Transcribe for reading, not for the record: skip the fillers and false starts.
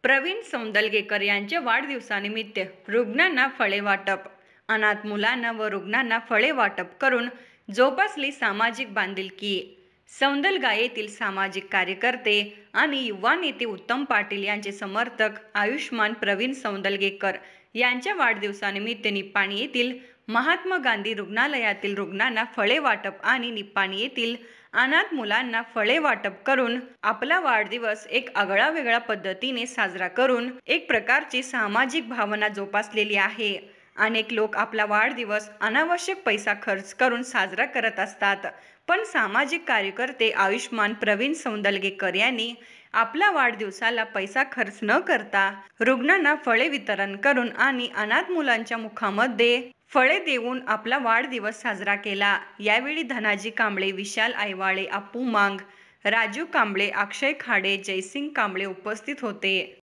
प्रवीण सौंदलगेकर यांच्या वाढदिवसानिमित्त रुग्णांना फळे वाटप. अनाथ मुलांना व रुग्णांना फळे वाटप करून जोपासली सामाजिक बांधिलकी. सौंदलगा येथील सामाजिक कार्यकर्ते आणि युवा नेते उत्तम पाटील यांचे समर्थक आयुष्मान प्रवीण सौंदलगेकर यांच्या वाढदिवसानिमित्त निपाणी येथील महात्मा गांधी रुग्णालयातील रुग्णांना फळे वाटप आणि निपाणी येथील अनाथ मुलांना फळे वाटप करून आपला वाढदिवस एक आगळावेगळ्या पद्धतीने साजरा करून एक प्रकारची सामाजिक भावना जोपासलेली आहे. अनेक लोक आपला वाढदिवस अनावश्यक पैसा खर्च करून साजरा करत असतात, पण सामाजिक कार्यकर्ते आयुष्मान प्रवीण सौंदलगेकर यांनी आपल्या वाढदिवसाला पैसा खर्च न करता रुग्णांना फळे वितरण करून आणि अनाथ मुलांच्या मुखामध्ये फळे देऊन आपला वाढदिवस साजरा केला. यावेळी धनाजी कांबळे, विशाल आयवाळे, अप्पू मांग, राजू कांबळे, अक्षय खाडे, जयसिंग कांबळे उपस्थित होते.